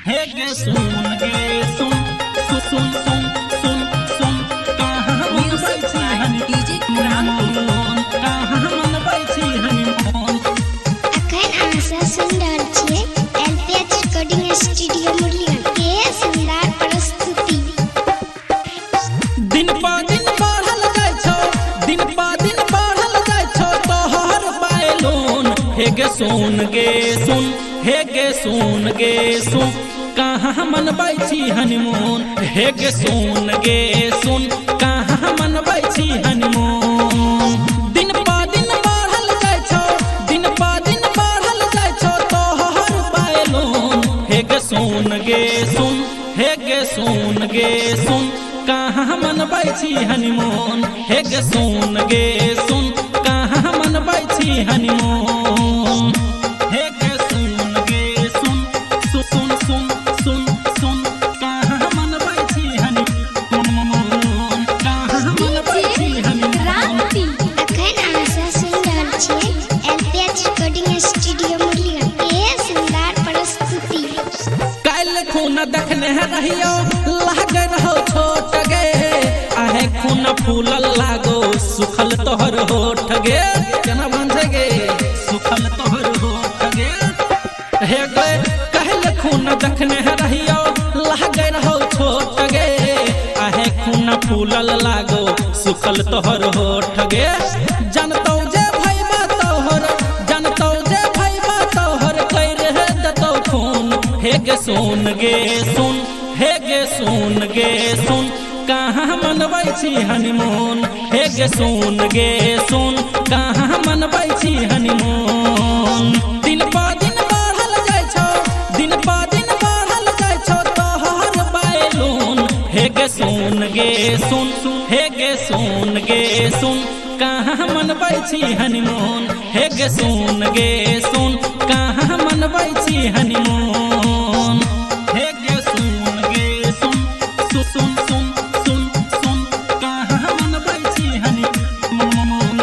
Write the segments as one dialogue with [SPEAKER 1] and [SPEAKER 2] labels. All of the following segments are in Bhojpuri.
[SPEAKER 1] हे गे सुन गे सुन सुन सुन सुन सुन सुन कहाँ मन बैठी हनी कहाँ मन बैठी हनीमून।
[SPEAKER 2] अखन आशा सुन रहल छियै एलपीएच रिकॉर्डिंग स्टूडियो मुरलीगंज के शानदार प्रस्तुति।
[SPEAKER 1] दिन पा दिन बढ़ल जाय छौ, दिन पा दिन बढ़ल जाय छौ तोहर बायलोन। हे गे सुन गे सुन, हे गे सुन गे सुन कहाँ मन बैठी हनीमून। हे गे सुन गे सुन कहाँ मन बैठी हनीमून। दिन पा दिन बढ़ल जाय छौ, दिन पा दिन बढ़ल जाय छौ तोहर बायलोन। हे गे सुन गे सुन, हे गे सुन गे सुन कहाँ मन बैठी हनीमून। हे गे सुन गे सुन कहाँ मन बैठी हनीमून। हे गे सुन गे सुन सुन सुन सुन सुन कहाँ मन बैठी हनीमून। कहाँ मन बैठी हनीमून।
[SPEAKER 2] अखन आशा सुन रहल छियै एलपीएच रिकॉर्डिंग स्टूडियो मुरलीगंज के शानदार प्रस्तुति।
[SPEAKER 1] काल खून देखने रहियो लाग रहो छोट गे, आहे खून फूलल लागो सुखल तोहर होठ गे। केना बांधे गे सुखल तोहर होठ गे। हे गे कहल खून देखने रहियो लाग रहो छोट गे, आहे खून फूलल लागो सुखल तोहर होठ गे। जानतौ जे भइबा तोहर, जानतौ जे भइबा तोहर कर देतौ खून। हे गे सुन गे सुन, हे गे सुन गे सुन कहाँ मन बैठी हनीमून। हे गे सुन गे सुन कहाँ मन बैठी हनीमून। दिन पा दिन बढ़ल जाय छौ, दिन पा दिन बढ़ल जाय छौ तोहर बायलोन। हे गे सुन गे सुन, हे गे सुन गे सुन कहाँ मन बैठी हनीमून। हे गे सुन गे सुन कहाँ मन बैठी हनीमून। हे गे सुन गे सुन सुन सुन सुन सुन कहाँ मन बैठी हनीमून।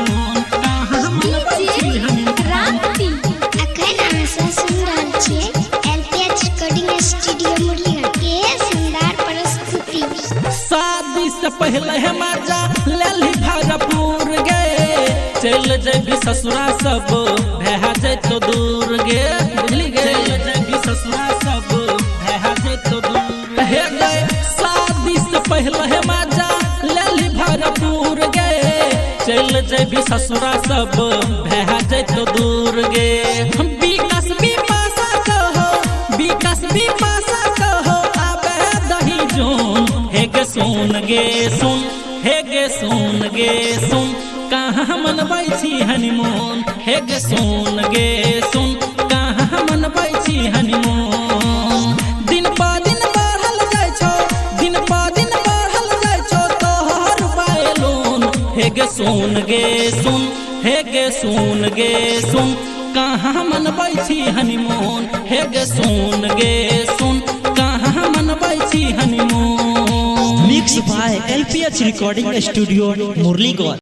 [SPEAKER 1] कहाँ मन बैठी हनीमून।
[SPEAKER 2] अखन आशा सुन रहल छियै एलपीएच रिकॉर्डिंग स्टूडियो मुरलीगंज के शानदार प्रस्तुति।
[SPEAKER 1] शादी से पहले है मजा लेली भरपूर गे, चल जेबी ससुरा सब भैया जैतो दूर गे। बुझली गे चल जेबी ससुरा सब भैया जैतो दूर। हे गे शादी से पहले है मजा लेली भरपूर गे, चल जेबी ससुरा सब भैया जैतो दूर गे। विकास भी पासा कहो, विकास भी पासा कहो आबे दही जोन। हे गे सुन गे सुन, हे गे सुन गे सुन कहाँ मन बैठी हनीमून। हे गे सुन गे सुन कहाँ मन बैठी हनीमून। दिन पा दिन बढ़ल जाय छौ, दिन पा दिन बढ़ल जाय छौ तोहर बायलोन। हे गे सुन गे सुन, हे गे सुन गे सुन कहाँ मन बैठी हनीमून। हे गे सुन गे सुन कहाँ मन बैठी honeymoon.
[SPEAKER 3] Mix by LPH recording studio Murliganj.